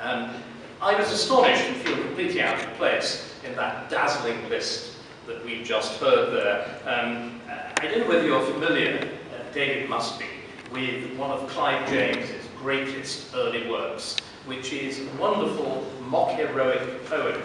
I was astonished and feel completely out of place in that dazzling list that we've just heard there. I don't know whether you're familiar, David must be, with one of Clive James's greatest early works, which is a wonderful mock-heroic poem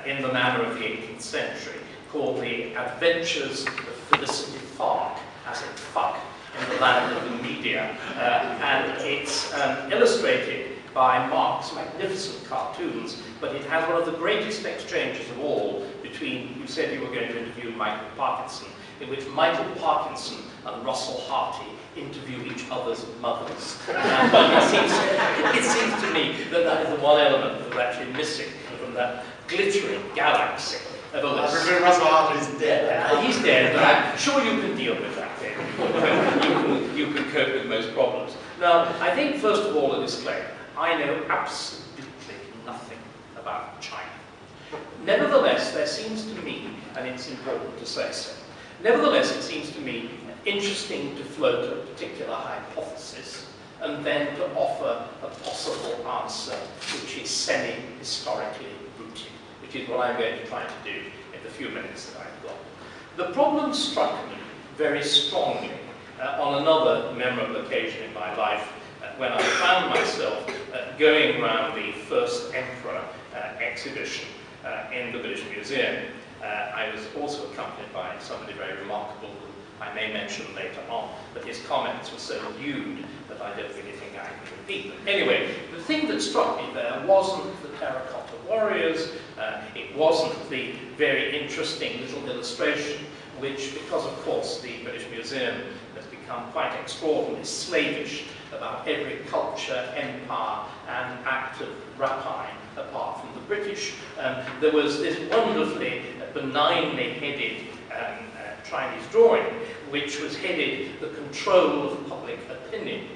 in the manner of the 18th century, called The Adventures of Felicity Fark, as in fuck, in the land of the media. And it's illustrated by Mark's magnificent cartoons, but it has one of the greatest exchanges of all between, you said you were going to interview Michael Parkinson, in which Michael Parkinson and Russell Harty interview each other's mothers. It seems to me that that is the one element that is actually missing from that glittering galaxy of a list. I presume Russell Harty's dead. He's dead, but I'm sure you can deal with that, David. You can cope with most problems. Now, I think, first of all, a disclaimer. I know absolutely nothing about China. Nevertheless, there seems to me, and it's important to say so, nevertheless, it seems to me interesting to float a particular hypothesis and then to offer a possible answer which is semi-historically rooted, which is what I'm going to try to do in the few minutes that I've got. The problem struck me very strongly on another memorable occasion in my life when I found myself going around the First Emperor exhibition in the British Museum. I was also accompanied by somebody very remarkable who I may mention later on, but his comments were so lewd that I don't really think I can repeat them. Anyway, the thing that struck me there wasn't the terracotta warriors, it wasn't the very interesting little illustration, which, because of course the British Museum has become quite extraordinarily slavish about every culture, empire, and act of rapine apart from the British. There was this wonderfully benignly headed Chinese drawing, which was headed "The Control of Public Opinion,"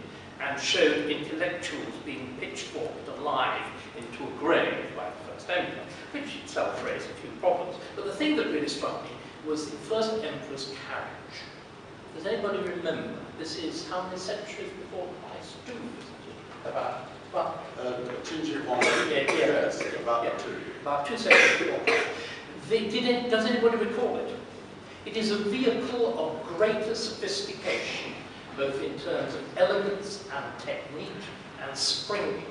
and showed intellectuals being pitchforked alive into a grave by the First Emperor, which itself raised a few problems. But the thing that really struck me was the First Emperor's carriage. Does anybody remember? This is how many centuries before Christ? 2, isn't it? About 2 centuries before Christ. Does anybody recall it? It is a vehicle of greater sophistication, both in terms of elegance and technique and springing,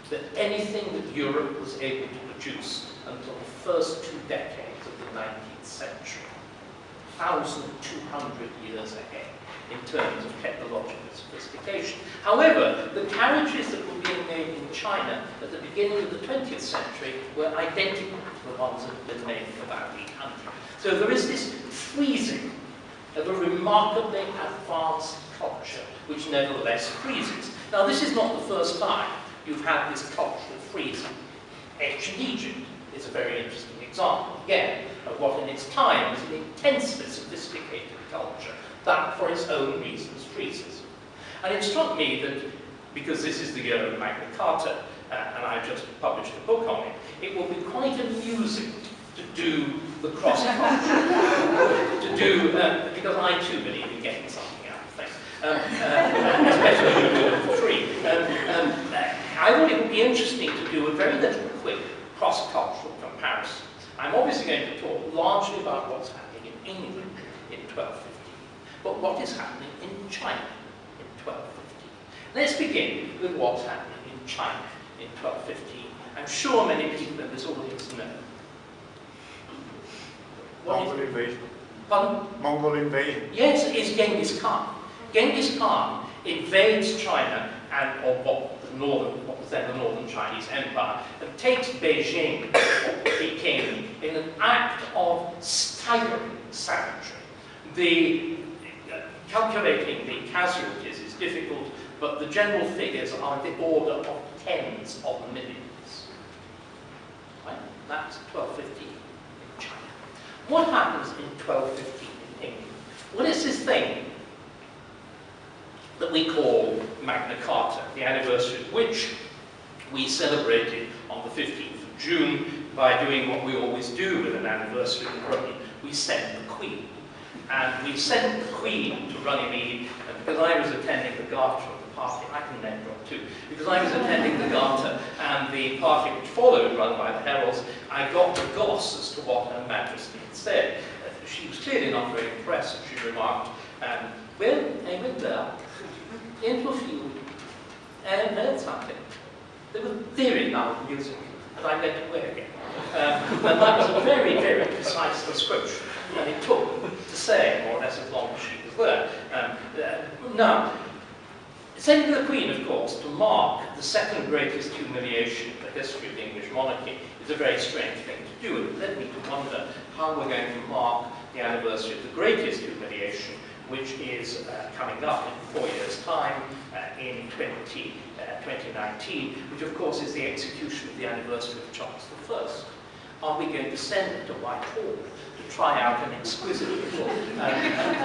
than anything that Europe was able to produce until the first 2 decades of the 19th century. 1,200 years ahead in terms of technological sophistication. However, the carriages that were being made in China at the beginning of the 20th century were identical to the ones that had been made for about 800. So there is this freezing of a remarkably advanced culture, which nevertheless freezes. Now, this is not the first time you've had this cultural freezing. Ancient Egypt is a very interesting example, again, of what in its time was an intensely sophisticated culture that, for its own reasons, freezes. And it struck me that, because this is the year of Magna Carta, and I've just published a book on it, it will be quite amusing to do the cross-culture, because I too believe in getting something out of things, especially when you do it for free. I thought it would be interesting to do a very little quick cross-cultural comparison. I'm obviously going to talk largely about what's happening in England in 1250, but what is happening in China in 1250. Let's begin with what's happening in China in 1250. I'm sure many people in this audience know. Mongol invasion. Pardon? Mongol invasion. Yes, it's Genghis Khan. Genghis Khan invades China or what was then the Northern Chinese Empire, and takes Beijing, Peking, in an act of staggering savagery. Calculating the casualties is difficult, but the general figures are in the order of tens of millions. Right? That's 1250 in China. What happens in 1250 in England? Well, it's this thing that we call Magna Carta, the anniversary of which we celebrated on the 15th of June by doing what we always do with an anniversary in Britain. We sent the Queen. And we sent the Queen to Runnymede, and because I was attending the Garter of the party, I can name drop too, because I was attending the Carta and the party which followed, run by the heralds, I got the goss as to what Her Majesty had said. She was clearly not very impressed, and she remarked, well, I went there, into a field, and heard something. There was very loud music, and I went away again. And that was a very, very precise description, and it took to say more or less as long as she was there. Now, sending the Queen, of course, to mark the second greatest humiliation in the history of the English monarchy is a very strange thing to do. It led me to wonder how we're going to mark the anniversary of the greatest humiliation, which is coming up in 4 years' time, in 2019, which of course is the execution of the anniversary of Charles I. Are we going to send it to Whitehall to try out an exquisite little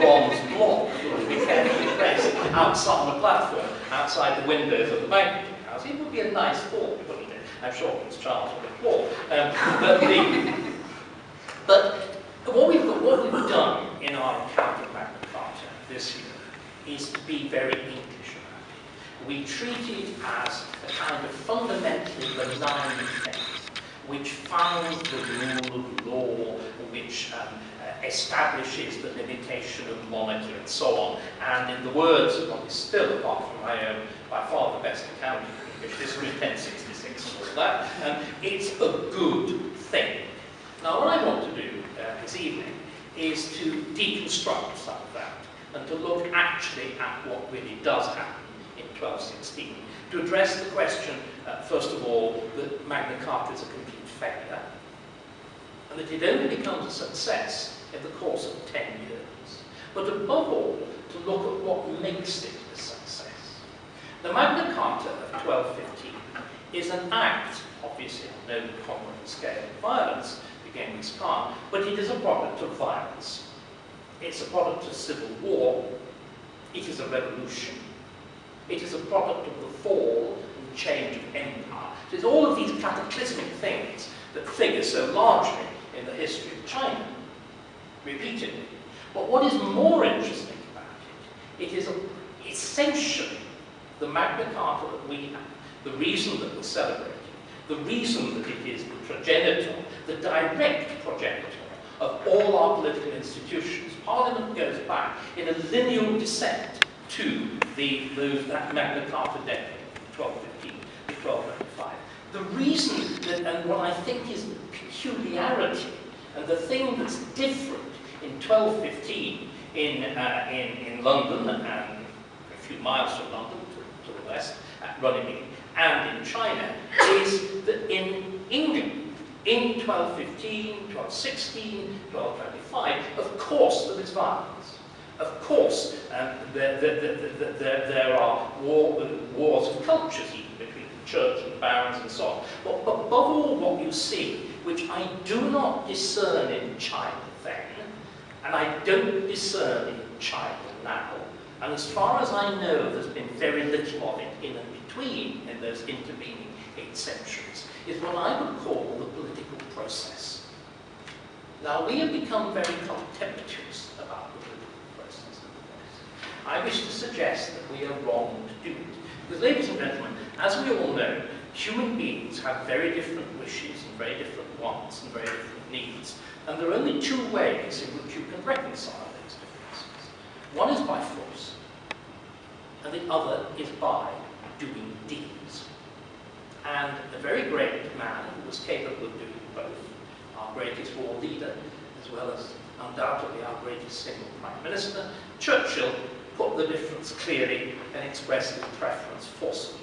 bronze block that will be carefully placed outside on the platform, outside the windows of the banqueting house? It would be a nice thought, wouldn't it? I'm sure Prince Charles would applaud. But what we've done in our account of Magna Carta this year is to be very English about it. We treat it as a kind of fundamentally benign thing, which founds the rule of law, which establishes the limitation of monarchy and so on. And in the words of what is still, apart from my own, by far the best account of English history, 1066 and all that, it's a good thing. Now, what I want to do this evening is to deconstruct some of that and to look actually at what really does happen in 1216, to address the question, first of all, that Magna Carta is a complete failure, and that it only becomes a success in the course of 10 years, but above all, to look at what makes it a success. The Magna Carta of 1215 is an act, obviously on no comparable scale of violence, Genghis Khan, but it is a product of violence. It's a product of civil war. It is a revolution. It is a product of the fall and change of empire. So it's all of these cataclysmic things that figure so largely in the history of China, repeatedly. But what is more interesting about it, it is essentially the Magna Carta that we have, the reason that we're celebrating, the reason that it is the progenitor, the direct progenitor of all our political institutions. Parliament goes back in a lineal descent to that Magna Carta decade, 1215 to 1295. The reason that, and what I think is the peculiarity, and the thing that's different in 1215 in London, and a few miles from London to the west, at Runnymede, and in China, is that in England, in 1215, 1216, 1225, of course there is violence. Of course there are wars of cultures even between the church and the barons and so on. But above all, what you see, which I do not discern in China then, and I don't discern in China now, and as far as I know, there's been very little of it in and between in those intervening 8 centuries, is what I would call the political process. Now, we have become very contemptuous about the political process of the West. I wish to suggest that we are wrong to do it. Because, ladies and gentlemen, as we all know, human beings have very different wishes and very different wants and very different needs. And there are only 2 ways in which you can reconcile those differences. One is by force, and the other is by doing deeds. And a very great man who was capable of doing both, our greatest war leader, as well as undoubtedly our greatest single prime minister, Churchill, put the difference clearly and expressed his preference forcefully.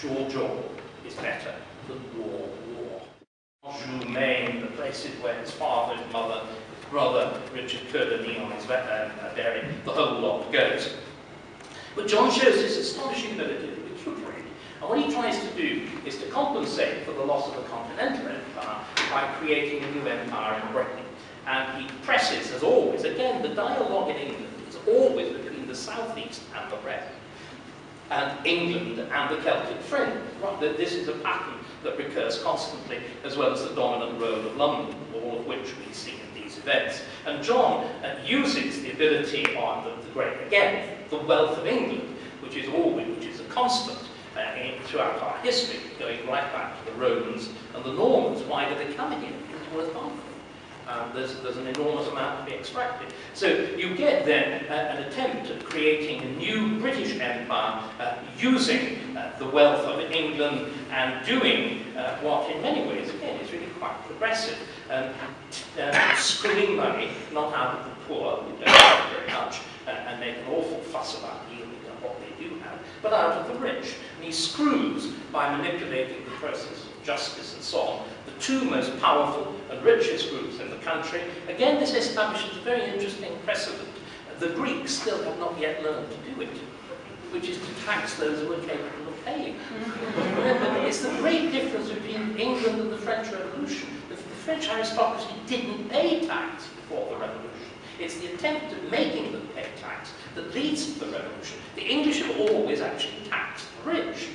War is better than war. Anjou, Maine, the places where his father, his mother, his brother, Richard Coeur de Lion is buried, the whole lot goes. But John shows his astonishing ability to recuperate. And what he tries to do is to compensate for the loss of the continental empire by creating a new empire in Britain. And he presses, as always, again, the dialogue in England is always between the southeast and the west, and England and the Celtic fringe. This is a pattern that recurs constantly, as well as the dominant role of London, all of which we see in these events. And John uses the ability of the great, again, the wealth of England, which is a constant throughout our history, going right back to the Romans and the Normans. Why do they come here? Because it's worth harming. There's an enormous amount to be extracted. So you get then an attempt at creating a new British Empire using the wealth of England and doing what in many ways, again, is really quite progressive. Screwing money, not out of the poor, who don't have very much, and make an awful fuss about yielding on what they do have, but out of the rich. And he screws, by manipulating the process of justice and so on, the two most powerful and richest groups in the country. Again, this establishes a very interesting precedent. The Greeks still have not yet learned to do it, which is to tax those who are capable of paying. Remember, it's the great difference between England and the French Revolution. The French aristocracy didn't pay tax before the Revolution. It's the attempt at making them pay tax that leads to the Revolution. The English have always actually taxed the rich,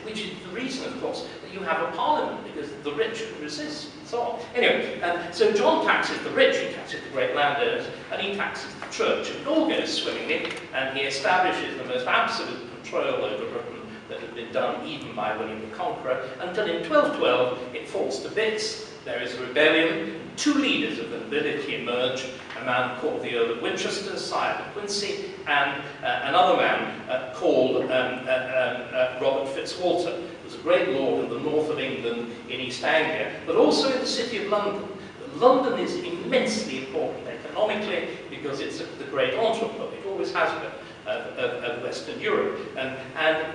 which is the reason, of course, that you have a parliament, because the rich can resist, and so on. Anyway, so John taxes the rich, he taxes the great landowners, and he taxes the church, and it all goes swimmingly, and he establishes the most absolute control over Britain that had been done even by William the Conqueror, until in 1212 it falls to bits. There is a rebellion, two leaders of the nobility emerge, a man called the Earl of Winchester, sire of Quincy, and another man called Robert Fitzwalter, who was a great lord in the north of England, in East Anglia, but also in the city of London. London is immensely important economically because it's the great entrepot, it always has been, of Western Europe. And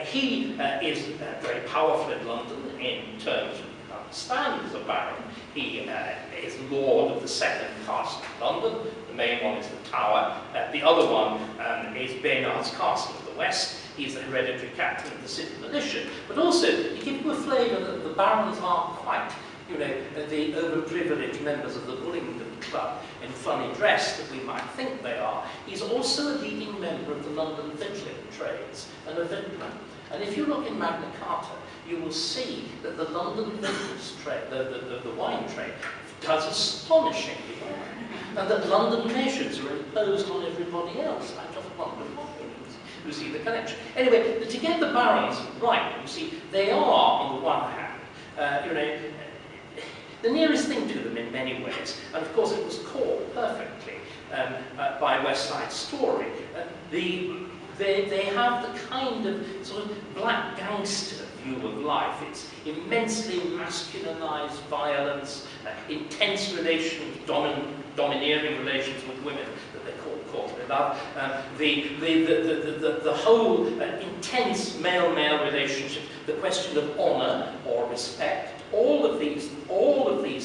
he is very powerful in London in terms of understand as a baron. He is lord of the second castle of London. The main one is the Tower. The other one is Baynard's Castle of the West. He's the hereditary captain of the city militia. But also, to give you a flavour that the barons aren't quite, you know, the overprivileged members of the Bullingdon Club in funny dress that we might think they are. He's also a leading member of the London victualling trades and a vintner. And if you look in Magna Carta, you will see that the London victuals trade, the wine trade, does astonishingly well. And that London measures are imposed on everybody else. I just wonder what means. You see the connection. Anyway, to get the barons right, you see, they are, on the one hand, you know, the nearest thing to them in many ways, and of course it was caught perfectly by West Side Story. They have the kind of sort of black gangster view of life. It's immensely masculinized violence, intense relations, domineering relations with women that they call corporate love, the whole intense male-male relationship, the question of honor or respect, all of these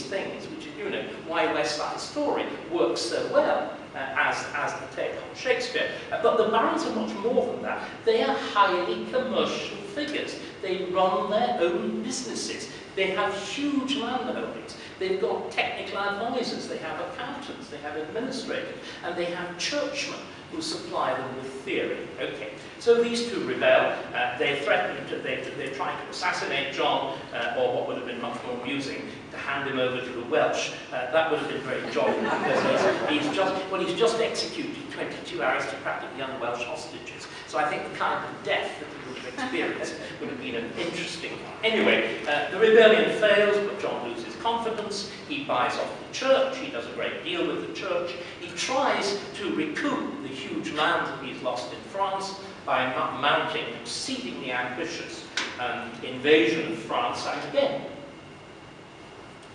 things, which is, you know, why West Side Story works so well as the take on Shakespeare. But the barons are much more than that. They are highly commercial figures. They run their own businesses. They have huge landholdings. They've got technical advisors. They have accountants. They have administrators. And they have churchmen who supply them with theory. Okay, so these two rebel. They threaten to, they're trying to assassinate John, or what would have been much more amusing, to hand him over to the Welsh. That would have been very jolly, because he's just executed 22 aristocratic young Welsh hostages. So I think the kind of death that he would have experienced would have been an interesting one. Anyway, the rebellion fails, but John loses confidence. He buys off the church. He does a great deal with the church. He tries to recoup the huge lands that he's lost in France by mounting an exceedingly ambitious invasion of France. And again,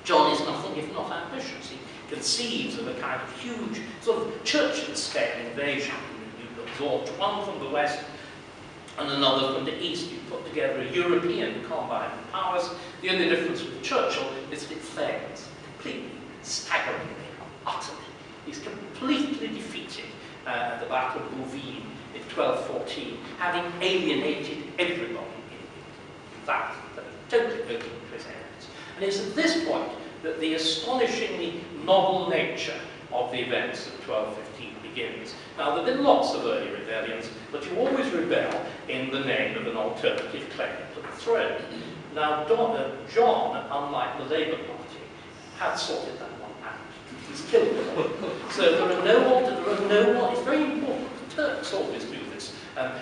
John is nothing if not ambitious. He conceives of a kind of huge, sort of church-scale invasion. You absorb one from the west and another from the east. You put together a European combine of powers. The only difference with Churchill is that it fails completely, staggeringly, utterly. He's completely defeated at the Battle of Bouvines in 1214, having alienated everybody in that, totally open to his enemies. And it's at this point that the astonishingly novel nature of the events of 1215 begins. Now, there have been lots of early rebellions, but you always rebel in the name of an alternative claim to the throne. Now, John, unlike the Labour Party, had sorted that one out. He's killed them all. So there are no, it's very important. The Turks always do this.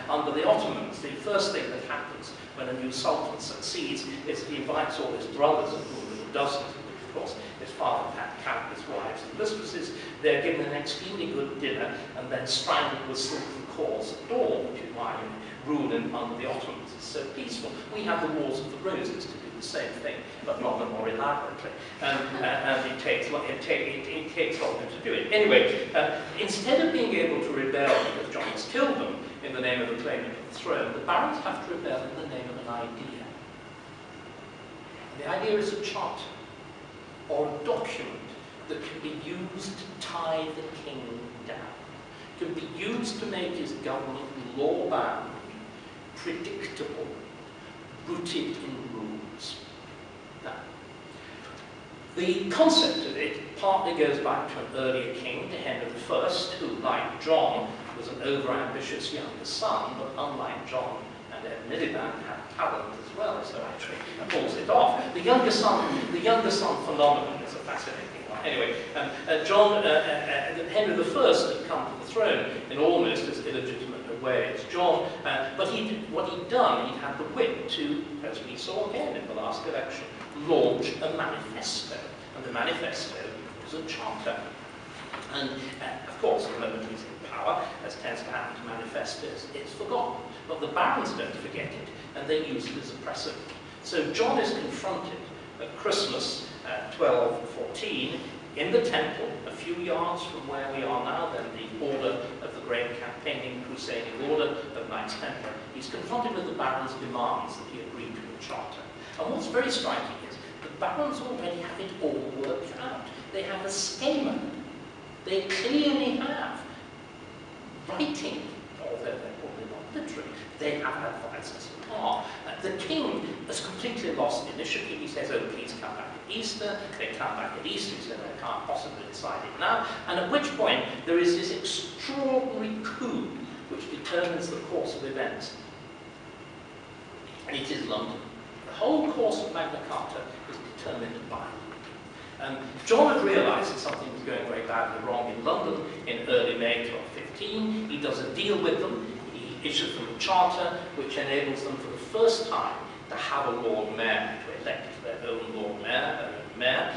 Under the Ottomans, the first thing that happens when a new sultan succeeds is he invites all his brothers, of whom there were dozens, of course, his father had countless wives and mistresses. They're given an extremely good dinner and then strangled with silken cords at dawn, which is why rule under the Ottomans is so peaceful. We have the Wars of the Roses to do the same thing, but not more elaborately. And it takes longer to do it. Anyway, instead of being able to rebel because John has killed them in the name of the claimant of the throne, the barons have to rebel in the name of an idea. And the idea is a charter, or a document that can be used to tie the king down, can be used to make his government law-bound, predictable, rooted in rules. Now, the concept of it partly goes back to an earlier king, to Henry I, who, like John, was an over-ambitious younger son, but unlike John and Miliband, had talent as well, so actually pulls it off. The younger son phenomenon is a fascinating one. Anyway, Henry I had come to the throne in almost as illegitimate a way as John, but what he'd done, he'd had the wit to, as we saw again in the last election, launch a manifesto. And the manifesto was a charter. And of course, the moment he's in power, as tends to happen to manifestos, it's forgotten. But the barons don't forget it, and they use it as a precedent. So John is confronted at Christmas 1214 in the temple, a few yards from where we are now, then the order of the great campaigning crusading order of Knights Templar. He's confronted with the barons' demands that he agreed to a charter. And what's very striking is the barons already have it all worked out. They have a schema. They clearly have writing, although they're probably not literary. They have advisors who are. The king has completely lost initiative. He says, oh, please come back at Easter. They come back at Easter, he said, I can't possibly decide it now. And at which point, there is this extraordinary coup which determines the course of events. And it is London. The whole course of Magna Carta is determined by London. John had realised that something was going very badly wrong in London in early May 1215. He does a deal with them. He issues them a charter which enables them for the first time to have a Lord Mayor, to elect their own Lord Mayor,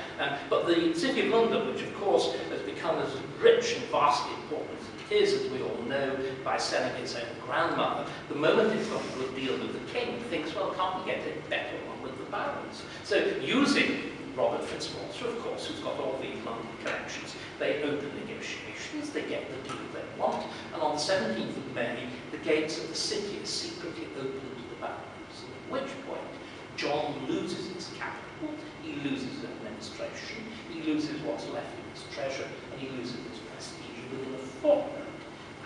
but the City of London, which of course has become as rich and vastly important as it is, as we all know, by selling its own grandmother, the moment it's got a good deal with the king, thinks, well, can't we get a better one with the barons? So using Robert Fitzwalter, of course, who's got all these London connections, they open negotiations, they get the deal they want, and on the 17th of May, the gates of the city are secretly opened to the barons, at which point John loses his capital, he loses his administration, he loses what's left of his treasure, and he loses his prestige within a fortnight.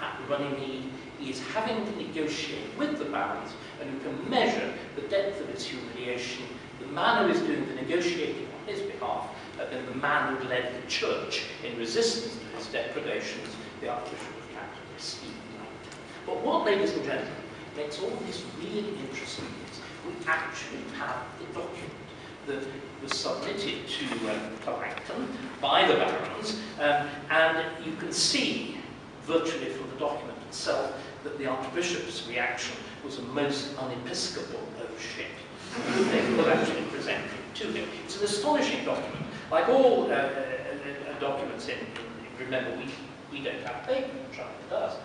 At Runnymede, he is having to negotiate with the barons, and you can measure the depth of his humiliation. The man who is doing the negotiating on his behalf had been the man who led the church in resistance to his depredations, the Archbishop of Canterbury, Stephen Knight. But what, ladies and gentlemen, makes all this really interesting is we actually have the document that was submitted to Langton by the barons, and you can see virtually from the document itself that the Archbishop's reaction was a most unepiscopal oh shit. They were actually presented to him. It's an astonishing document. Like all documents remember, we don't have paper, China does.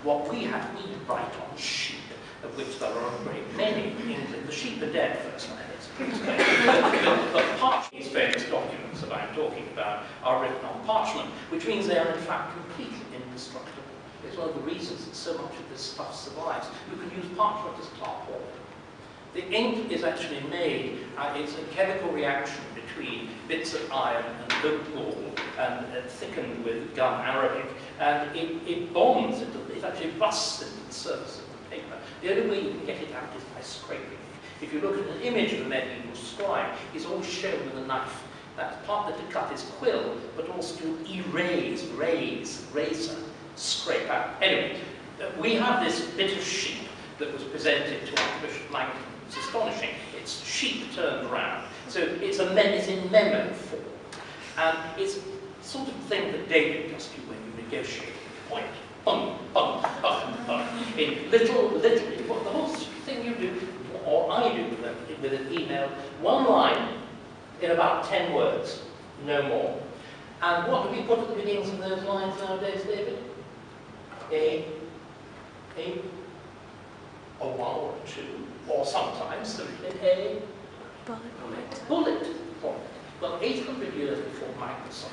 What we have, we write on sheep, of which there are a great many in England. The sheep are dead, first of all. But parchment, these famous documents that I'm talking about, are written on parchment, which means they are in fact completely indestructible. It's one of the reasons that so much of this stuff survives. You can use parchment as tarpaulin. The ink is actually made, it's a chemical reaction between bits of iron and oak gall and thickened with gum arabic, and it bonds, it actually rusts into the surface of the paper. The only way you can get it out is by scraping. If you look at an image of a medieval scribe, he's always shown with a knife. That's partly to cut his quill, but also to erase, razor, scrape out. Anyway, we have this bit of sheep that was presented to Archbishop Langton. It's astonishing. It's sheep turned around. So it's in memo form. And it's the sort of thing that David does to you when you negotiate. Point, in little, the whole thing you do, or I do with an email, one line in about 10 words, no more. And what do we put at the beginnings of those lines nowadays, David? A one or a two, or sometimes simply a bullet point. Well, 800 years before Microsoft,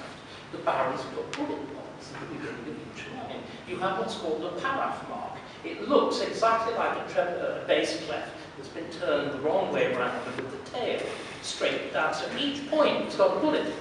the barons put bullet points at the beginning of each line. You have what's called a paragraph mark. It looks exactly like a bass clef that's been turned the wrong way around with the tail straight down. So each point has got a bullet.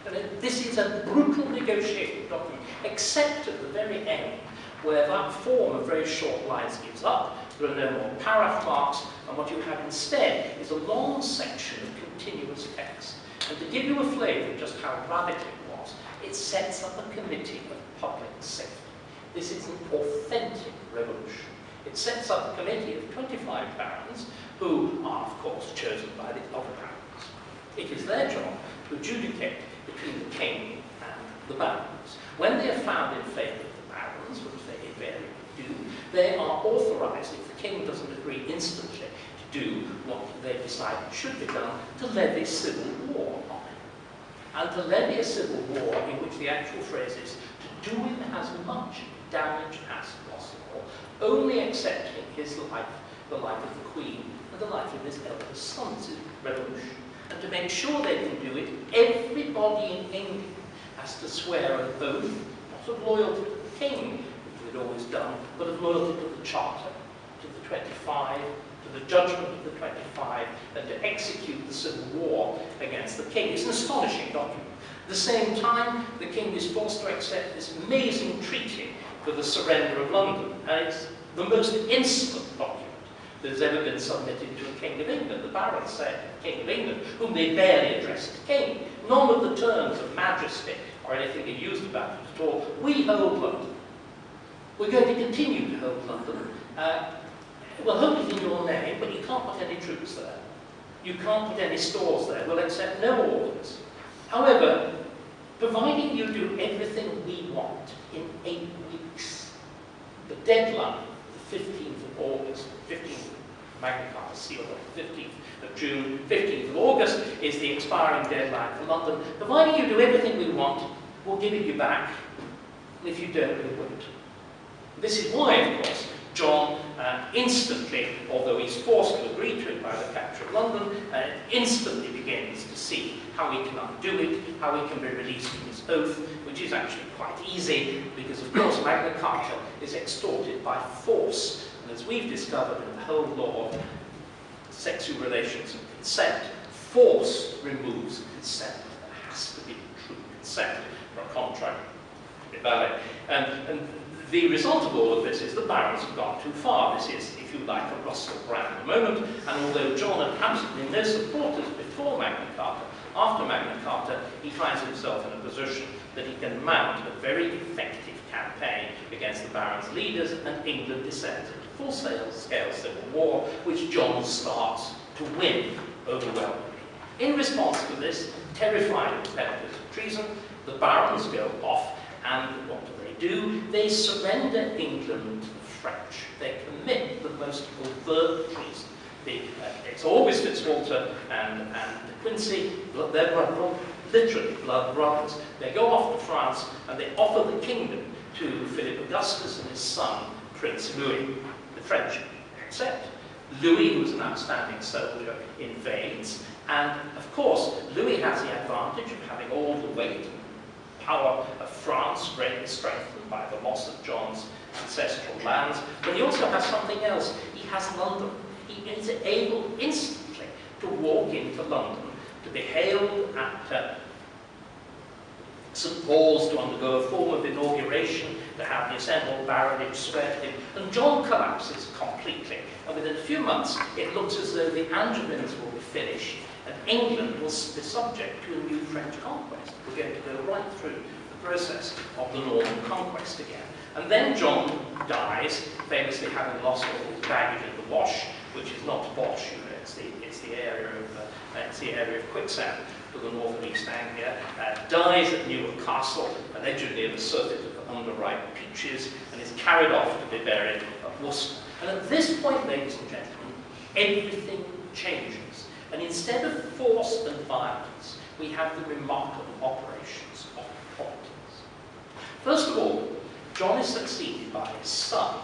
And this is a brutal negotiating document, except at the very end, where that form of very short lines gives up. There are no more paragraph marks, and what you have instead is a long section of continuous text. And to give you a flavour of just how radical it was, it sets up a committee of public safety. This is an authentic revolution. It sets up a committee of 25 barons, who are, of course, chosen by the other barons. It is their job to adjudicate between the king and the barons. When they are found in favour of the barons, which they invariably do, they are authorised, if the king doesn't agree instantly, to do what they decide should be done, to levy civil war on him. And to levy a civil war in which the actual phrase is to do him as much damage as possible, only accepting his life, the life of the Queen, and the life of his eldest son's revolution. And to make sure they can do it, everybody in England has to swear an oath, not of loyalty to the king, which they'd always done, but of loyalty to the Charter, to the 25, to the judgment of the 25, and to execute the civil war against the king. It's an astonishing document. At the same time, the king is forced to accept this amazing treaty for the surrender of London, and it's the most insolent document that has ever been submitted to a king of England. The barons said, King of England, whom they barely addressed as king. None of the terms of majesty or anything they used about it at all. We hold London. We're going to continue to hold London. We'll hold it in your name, but you can't put any troops there. You can't put any stores there. We'll accept no orders. However, providing you do everything we want in 8 weeks, the deadline, the 15th of August, 15th Magna Carta sealed on the 15th of June, 15th of August is the expiring deadline for London. Providing you do everything we want, we'll give it you back. And if you don't, we won't. This is why, of course, John instantly, although he's forced to agree to it by the capture of London, instantly begins to see how he can undo it, how he can be released from his oath, which is actually quite easy, because of course Magna Carta is extorted by force. And as we've discovered in the whole law of sexual relations and consent, force removes consent. There has to be true consent for a contract to be valid. And the result of all of this is the barons have gone too far. This is, if you like, a Russell Brand moment. And although John had absolutely no supporters before Magna Carta, after Magna Carta, he finds himself in a position that he can mount a very effective campaign against the barons' leaders, and England descends into full-scale civil war, which John starts to win overwhelmingly. In response to this, terrified of the penalties of treason, the barons go off, and what do? They surrender England to the French. They commit the most overt treason. It's always Fitzwalter and De Quincey, they're literally blood brothers. They go off to France and they offer the kingdom to Philip Augustus and his son, Prince Louis. The French accept. Louis, who was an outstanding soldier, invades. And of course, Louis has the advantage of having all the weight and power of France greatly strengthened by the loss of John's ancestral lands. But he also has something else. He has London. He is able instantly to walk into London, to be hailed at St. Paul's, to undergo a form of inauguration, to have the assembled baronage swear to him. And John collapses completely. And within a few months, it looks as though the Angevins will be finished, and England will be subject to a new French conquest. We're going to go right through the process of the Norman conquest again. And then John dies, famously having lost all his baggage in the Wash, which is not Bosch, you know, it's the area of quicksand to the north of East Anglia. Dies at Newark Castle, allegedly in the surfeit of the underripe peaches and is carried off to be buried at Worcester. And at this point, ladies and gentlemen, everything changes. And instead of force and violence, we have the remarkable operations of politics. First of all, John is succeeded by his son,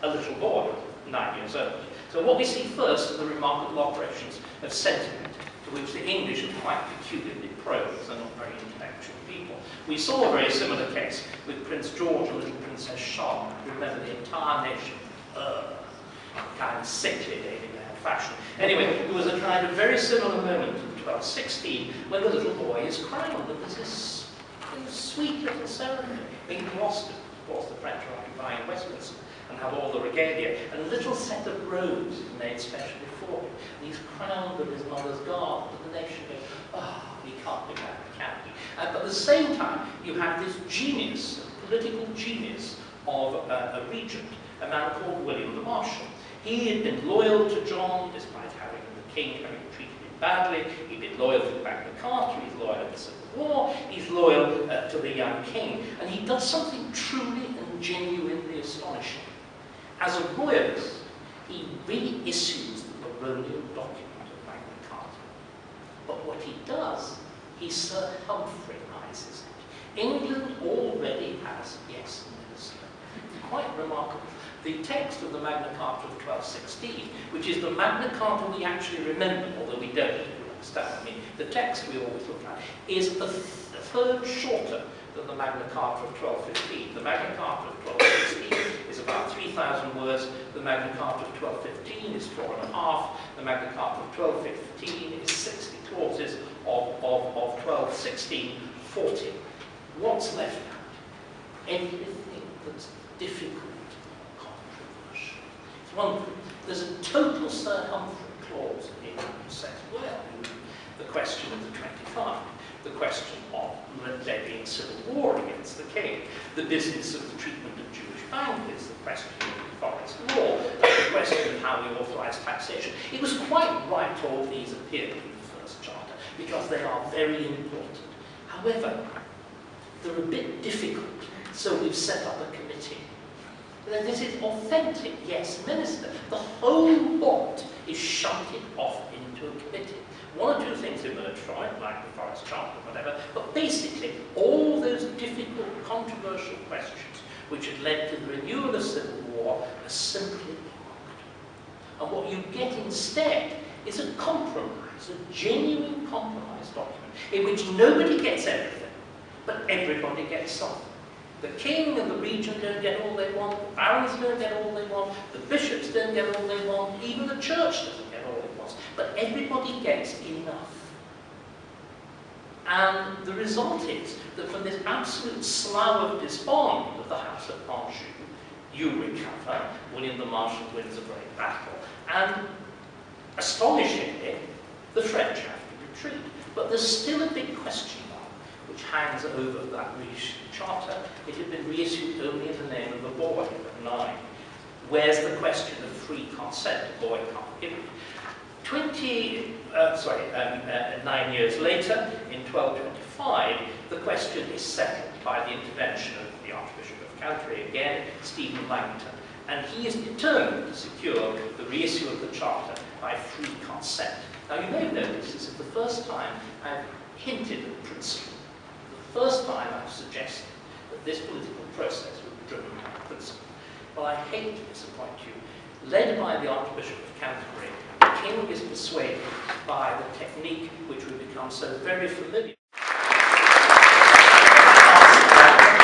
a little boy, 9 years old. So what we see first are the remarkable operations of sentiment, to which the English are quite peculiarly prone, as they're not very intellectual people. We saw a very similar case with Prince George and little Princess Charlotte. Remember, the entire nation, kind of sickly Lady Mad fashion. Anyway, it was a kind of very similar moment in 1216 when the little boy is crowned, and there's this sweet little ceremony in Gloucester. Of course, the French are occupying Westminster and have all the regalia, and a little set of robes is made specially for him. And he's crowned with his mother's garb, and the nation goes, oh, we can't do that, can we? But at the same time, you have this genius, political genius of a regent, a man called William the Marshal. He had been loyal to John, despite having the king having treated him badly. He'd been loyal to Magna Carta, he's loyal to the Civil War, he's loyal to the young king, and he does something truly and genuinely astonishing. As a royalist, he reissues the baronial document of Magna Carta. But what he does, he Sir Humphreyizes it. England already has a yes minister. Quite remarkable. The text of the Magna Carta of 1216, which is the Magna Carta we actually remember, although we don't, if you understand. I mean, the text we always look at is a third shorter than the Magna Carta of 1215. The Magna Carta of 1216 is about 3,000 words. The Magna Carta of 1215 is 4.5. The Magna Carta of 1215 is 60 clauses. Of 1216, 40. What's left out? Everything that's difficult or controversial. It's wonderful. There's a total Sir Humphrey clause in what you said. Well, the question of the 25. The question of levying civil war against the king, the business of the treatment of Jewish bankers, the question of the forest law, the question of how we authorise taxation. It was quite right all these appeared in the first charter, because they are very important. However, they're a bit difficult, so we've set up a committee. Now, this is authentic, yes, minister. The whole lot is shunted off into a committee. One or two things emerge from it, like the Forest Charter or whatever, but basically all those difficult, controversial questions which had led to the renewal of civil war are simply parked. And what you get instead is a compromise, a genuine compromise document, in which nobody gets everything, but everybody gets something. The king and the regent don't get all they want, the barons don't get all they want, the bishops don't get all they want, even the church doesn't get all it wants, but everybody gets enough. And the result is that from this absolute slough of despond of the House of Anjou, you recover, William the Marshal wins a great battle, and astonishingly, the French have to retreat. But there's still a big question mark which hangs over that reissued charter. It had been reissued only in the name of a boy at 9. Where's the question of free consent? A boy can't give it. 9 years later, in 1225, the question is settled by the intervention of the Archbishop of Canterbury, again, Stephen Langton, and he is determined to secure the reissue of the charter by free consent. Now, you may have noticed this is the first time I've hinted at principle. The first time I've suggested that this political process would be driven by principle. Well, I hate to disappoint you. Led by the Archbishop of Canterbury, the king is persuaded by the technique which would become so very familiar.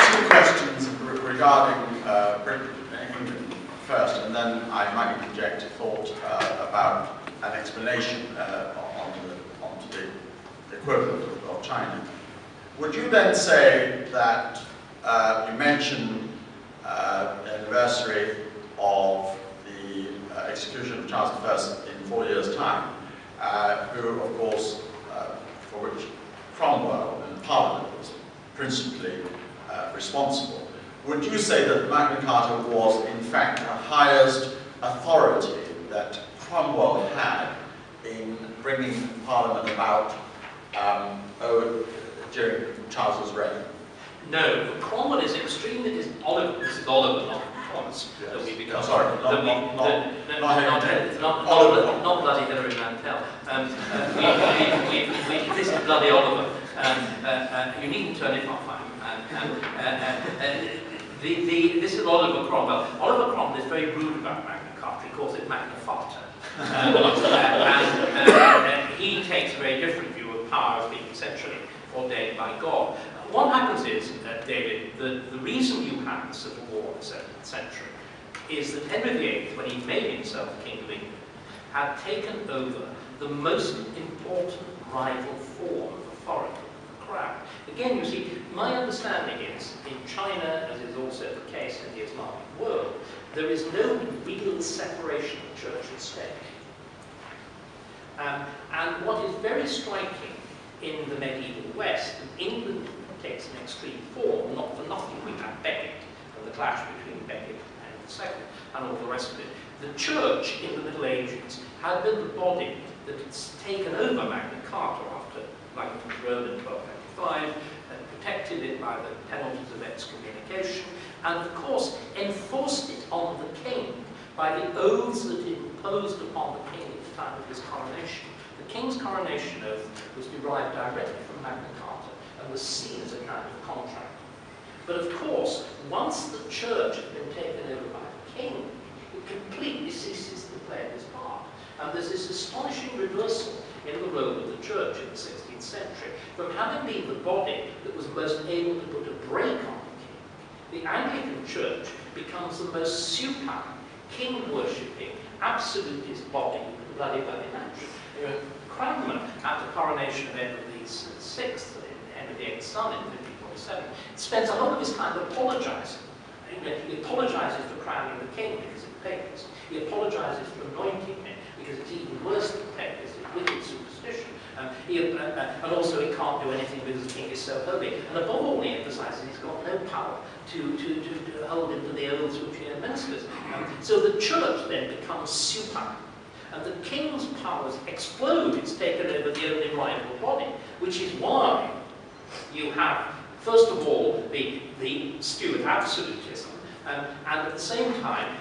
Two questions regarding Britain and England first, and then I might interject a thought about an explanation onto the equivalent of China. Would you then say that you mentioned the anniversary of the execution of Charles I in 4 years' time, who, of course, for which Cromwell and Parliament was principally responsible. Would you say that Magna Carta was, in fact, the highest authority that Cromwell had in bringing Parliament about during Charles's reign? No, the Cromwell is extremely. This is Oliver, not Thomas. Yes. That we become. Sorry, not bloody Hilary Mantel. This is bloody Oliver. You needn't turn it off. This is Oliver Cromwell. Oliver Cromwell is very rude about Magna Carta. He calls it Magna Farta. And he takes a very different view of power as being essentially ordained by God. What happens is, David, the reason you have the Civil War in the 17th century is that Henry VIII, when he made himself King of England, had taken over the most important rival form of authority, the crown. Again, you see, my understanding is, in China, as is also the case in the Islamic world, there is no real separation of church and state. And what is very striking in the medieval West, England takes an extreme form, not for nothing we have Becket, and the clash between Becket and II, and all the rest of it. The church in the Middle Ages had been the body that had taken over Magna Carta after Langton's Rome in 1295, and protected it by the penalties of excommunication, and of course enforced it on the king by the oaths that it imposed upon the king at the time of his coronation. The king's coronation oath was derived directly from Magna Carta and was seen as a kind of contract. But of course, once the church had been taken over by the king, it completely ceases to play this part. And there's this astonishing reversal in the role of the church in the 16th century. From having been the body that was most able to put a brake on the king, the Anglican church becomes the most supine, king-worshipping, absolutist body you can bloody well imagine. Cranmer, at the coronation of Edward VI, Henry VIII's son in 1547, spends a lot of his time apologising. He apologises for crowning the king because it's paganism. He apologises for anointing him because it's even worse than paganism, it's wicked superstition. And also he can't do anything because the king is so holy. And above all, he emphasises he's got no power to hold him to the oaths which he administers. So the church then becomes supine. And the king's powers explode. It's taken over the only rival body, which is why you have, first of all, the Stuart absolutism, and at the same time,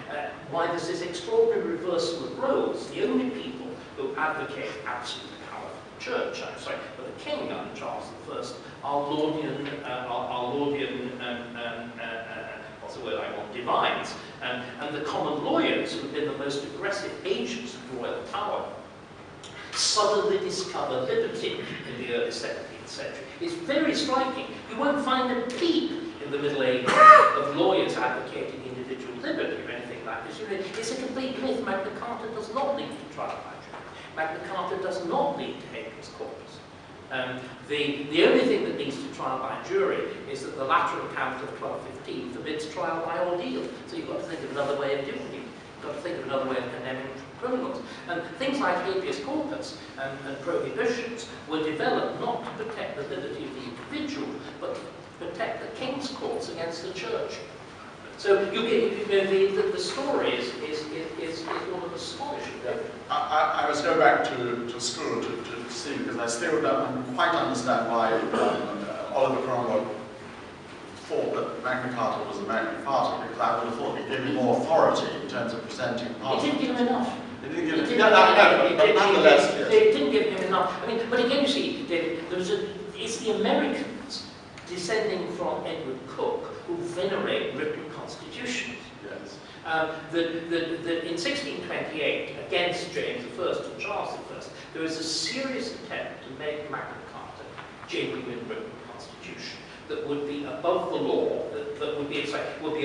why there's this extraordinary reversal of roles. The only people who advocate absolute power for the church, for the king under Charles I, are Laudian, what's the word I want, divines, and the common lawyers who have been the most aggressive agents of royal power suddenly discover liberty in the early 17th century. It's very striking. You won't find a peep in the Middle Ages of lawyers advocating individual liberty or anything like this. It's a complete myth. Magna Carta does not lead to trial by jury. Magna Carta does not lead to habeas corpus. The only thing that leads to trial by jury is that the Lateran Council of 1215 forbids trial by ordeal. So you've got to think of another way of doing it. You've got to think of another way of condemning criminals. And things like habeas corpus and prohibitions were developed not to protect the liberty of the individual, but to protect the king's courts against the church. So the story is one of astonishing. I must go back to school to see, because I still don't quite understand why Oliver Cromwell thought that Magna Carta was the Magna Carta, because I would have thought it gave him more authority in terms of presenting Parliament. It didn't give him enough. It didn't give him enough, but nonetheless, yes. It didn't give him enough. I mean, but again, you see, David, it's the Americans descending from Edward Coke who venerate written constitutions. Yes. In 1628, against James I and Charles I, there was a serious attempt to make Magna Carta a genuine written constitution that would be above the law, that would be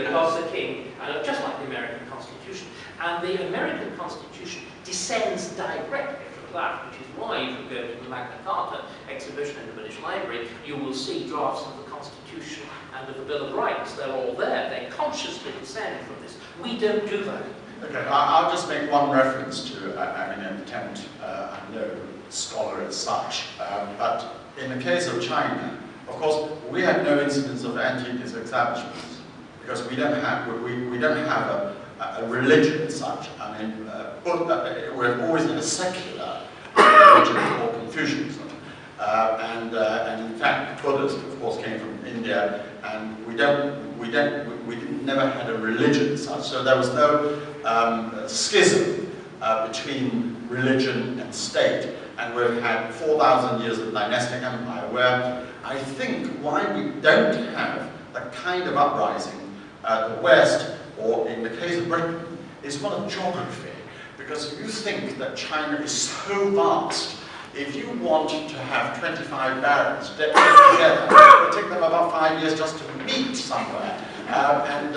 above the king, just like the American Constitution. And the American Constitution descends directly from that, which is why if you go to the Magna Carta exhibition in the British Library, you will see drafts of the Constitution and of the Bill of Rights. They're all there. They consciously descend from this. We don't do that. Okay, I'll just make one reference to an attempt. I'm no scholar as such, but in the case of China, of course, we have no incidence of anti-disestablishments because we don't have a religion as such. I mean, we've always had a secular religion called Confucianism. And in fact, Buddhists, of course, came from India, and we never had a religion as such, so there was no schism between religion and state. And we've had 4,000 years of dynastic empire, where I think why we don't have the kind of uprising the West, or in the case of Britain, is one of geography. Because if you think that China is so vast, if you want to have 25 barons get together, it will take them about 5 years just to meet somewhere. And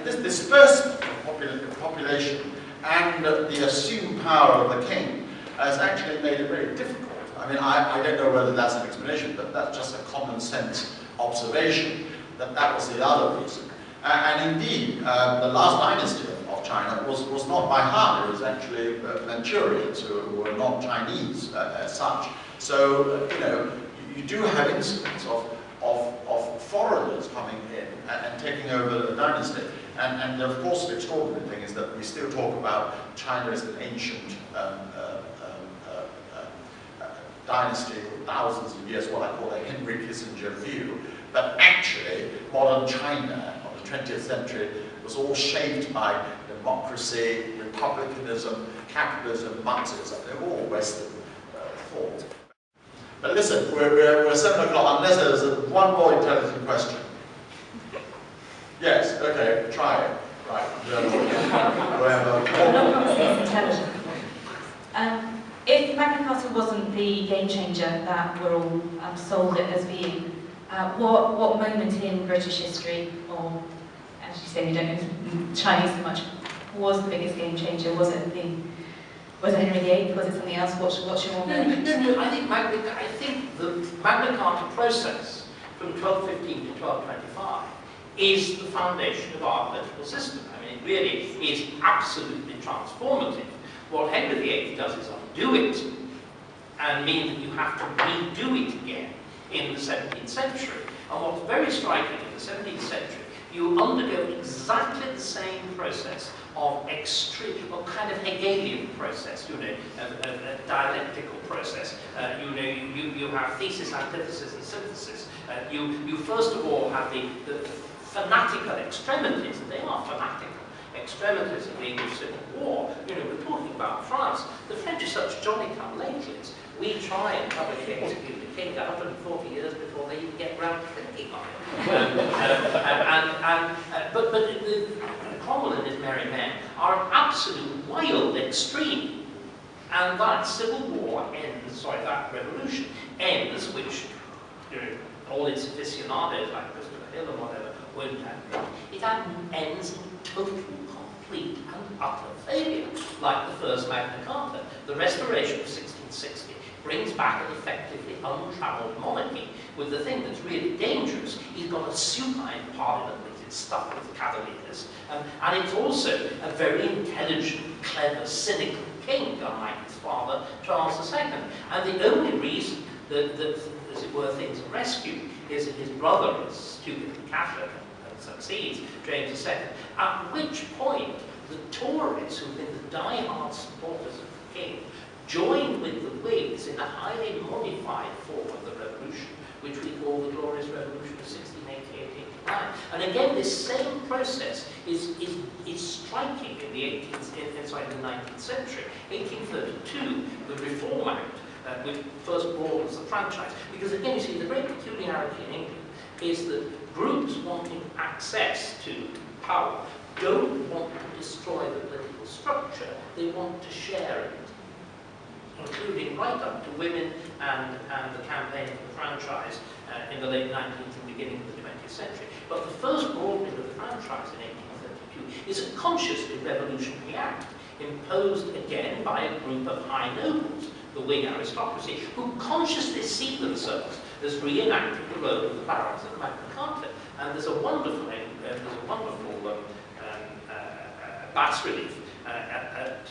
this dispersement of population and the assumed power of the king has actually made it very difficult. I mean, I don't know whether that's an explanation, but that's just a common sense observation that was the other reason. And indeed, the last dynasty of China was not by Han, it was actually Manchurians who were not Chinese as such. So, you know, you do have incidents of foreigners coming in and taking over the dynasty. And of course, the extraordinary thing is that we still talk about China as an ancient dynasty for thousands of years, what I call a Henry Kissinger view. But actually, modern China of the 20th century was all shaped by democracy, republicanism, capitalism, Marxism. They're all Western thought. But listen, we're 7 o'clock, unless there's one more intelligent question. Yes, okay, try it. Right. It's intelligent. If Magna Carta wasn't the game changer that we're all sold it as being, what moment in British history, or as you say, we don't know Chinese so much, was the biggest game changer? Was it Henry VIII? Was it something else? What's your moment? No, I think the Magna Carta process from 1215 to 1225 is the foundation of our political system. I mean, it really is absolutely transformative. What Henry VIII does is undo it, and mean that you have to redo it again in the 17th century. And what's very striking in the 17th century, you undergo exactly the same process of extreme, or kind of Hegelian process, you know, a dialectical process. You know, you have thesis, antithesis, and synthesis. You first of all have the fanatical extremities, and they are fanatical extremities of the English Civil War. You know, we're talking about France. The French are such Johnny-come-latelys. We try and publicly execute the king 140 years before they even get round to thinking of it. But Cromwell and his merry men are an absolute wild extreme. And that civil war ends, sorry, that revolution ends, which, you know, all its aficionados like Christopher Hill and whatever won't have. It ends in total, complete and utter failure, like the first Magna Carta. The restoration of 1660 brings back an effectively untrammeled monarchy, with the thing that's really dangerous, he's got a supine parliament which is stuffed with cavaliers, and it's also a very intelligent, clever, cynical king, unlike his father, Charles II. And the only reason that as it were, things are rescued is that his brother is stupid and Catholic and succeeds, James II, at which point the Tories, who've been the die-hard supporters of the king, joined with the Whigs in a highly modified form of the revolution, which we call the Glorious Revolution of 1688-89. And again, this same process is striking in the 19th century. 1832, the Reform Act, which first broadens the franchise. Because again, you see, the great peculiarity in England is that groups wanting access to power don't want to destroy the political structure, they want to share it, including right up to women and the campaign for the franchise in the late 19th and beginning of the 20th century. But the first broadening of the franchise in 1832 is a consciously revolutionary act, imposed again by a group of high nobles, the Whig aristocracy, who consciously see themselves as reenacting the role of the barons of Magna Carta. And there's a wonderful bas relief at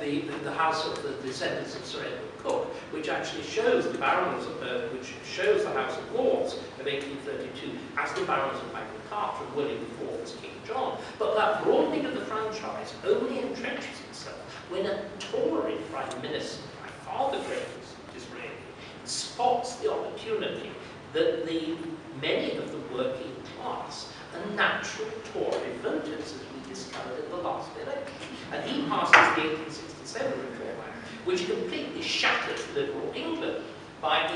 the house of the descendants of Sir Edward Coke, which actually shows the barons, which shows the House of Lords of 1832 as the barons of Magna Carta and William IV as King John. But that broadening of the franchise only entrenches itself when a Tory Prime Minister, by far the greatest Disraeli, spots the opportunity that many of the working class are natural Tory voters, as we discovered in the last election. And he passes the 1867 Reform Act, which completely shattered liberal England by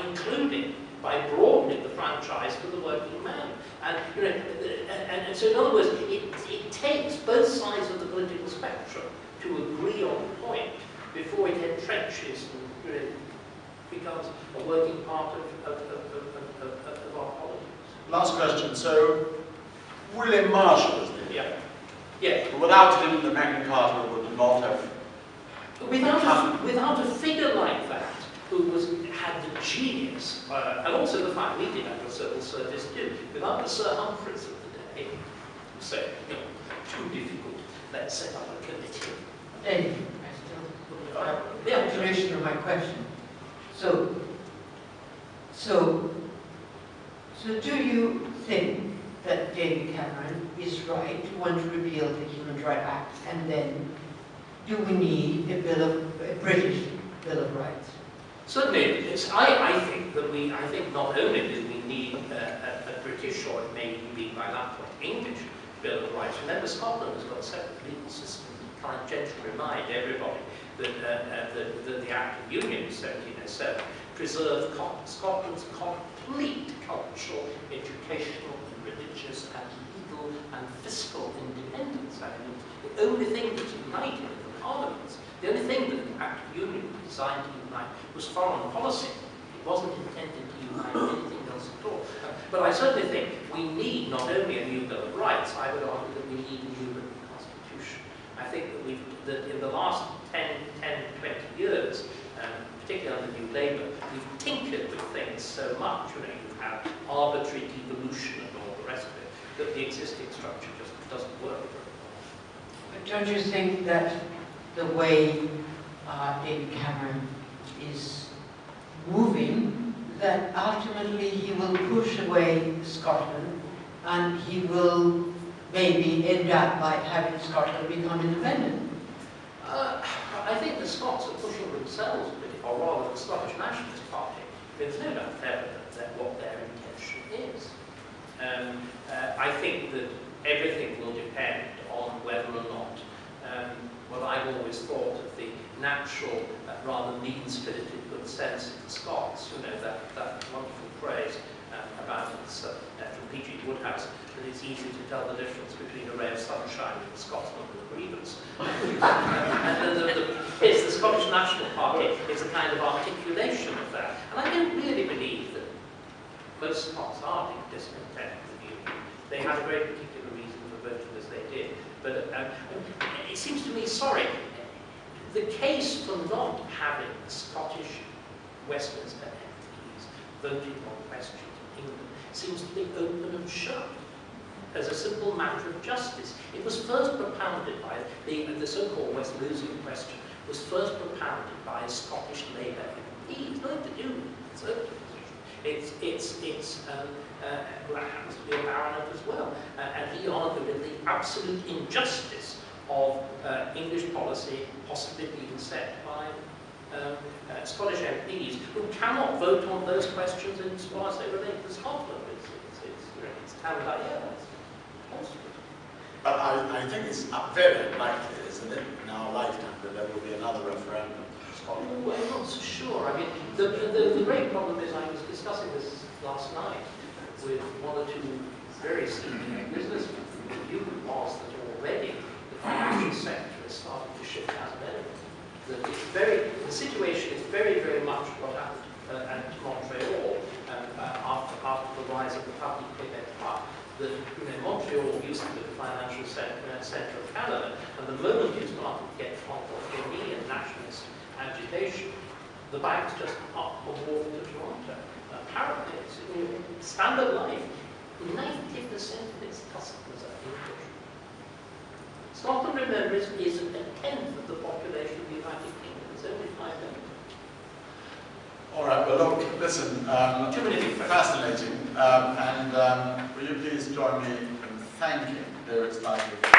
broadening the franchise for the working man. And, and so in other words, it takes both sides of the political spectrum to agree on a point before it entrenches and becomes a working part of our politics. Last question. So, William Marshall is the Yeah. Yeah. But without him, the Magna Carta would not have. Without a figure like that, who had the genius, and also the fact we did have a civil service too, without the Sir Humphreys of the day, who said, too difficult, let's set up a committee. David, continuation of my question. So do you think that David Cameron is right to want to repeal the Human Rights Act, and then do we need a British Bill of Rights? Certainly, I think not only do we need a British, or it may even be by that point English Bill of Rights. Remember, Scotland has got a separate legal system. Can I gently remind everybody that the Act of Union of 1707 preserved Scotland's complete cultural, educational, religious, and legal and fiscal independence. I mean, the only thing that united the parliaments, the only thing that the Act of Union was designed to unite was foreign policy. It wasn't intended to unite anything else at all. But I certainly think we need not only a new Bill of Rights, I would argue that we need a new written constitution. I think that in the last 10, 20 years, particularly under New Labour, we've tinkered with things so much. You have arbitrary devolution and all the rest of it, that the existing structure just doesn't work. But don't you think that the way David Cameron is moving, that ultimately he will push away Scotland and he will maybe end up by having Scotland become independent? I think the Scots are pushing themselves a bit, or rather the Scottish Nationalist Party. There's no doubt that what their intention is. I think that everything will depend on whether or not what I've always thought of the natural, rather mean-spirited good sense of the Scots, that wonderful phrase about it's from P.G. Woodhouse, that it's easy to tell the difference between a ray of sunshine and a Scotsman with a grievance. And the Scottish National Party is a kind of articulation of that. And I don't really believe that most Scots are discontent with the Union. They had a very particular reason for voting as they did. But it seems to me, the case for not having Scottish Westminster MPs voting on questions in England seems to be open and shut as a simple matter of justice. It was first propounded by the so-called West Lothian question, was first propounded by a Scottish Labour MP. It's nothing to do with its own position. Well, happens to be a baronet as well, and he argued in the absolute injustice of English policy, possibly being set by Scottish MPs who cannot vote on those questions insofar as they relate to Scotland. It's But I think it's very unlikely, isn't it, in our lifetime, that there will be another referendum in Scotland? Well, I'm not so sure. I mean, the great problem is, I was discussing this last night with one or two very senior businessmen. The view was that already the financial sector is starting to shift out of element. That the situation is very, very much what happened at Montreal after the rise of the public Quebec Park. That Montreal used to be the financial centre of Canada, and the moment you started to get Francophonie and nationalist agitation, the banks just up and walked to Toronto. Apparently, it's standard life. 90% of its customers are English. Scotland, remember, is a tenth of the population of the United Listen, Intimidating. fascinating, and will you please join me in thanking Lyrics Library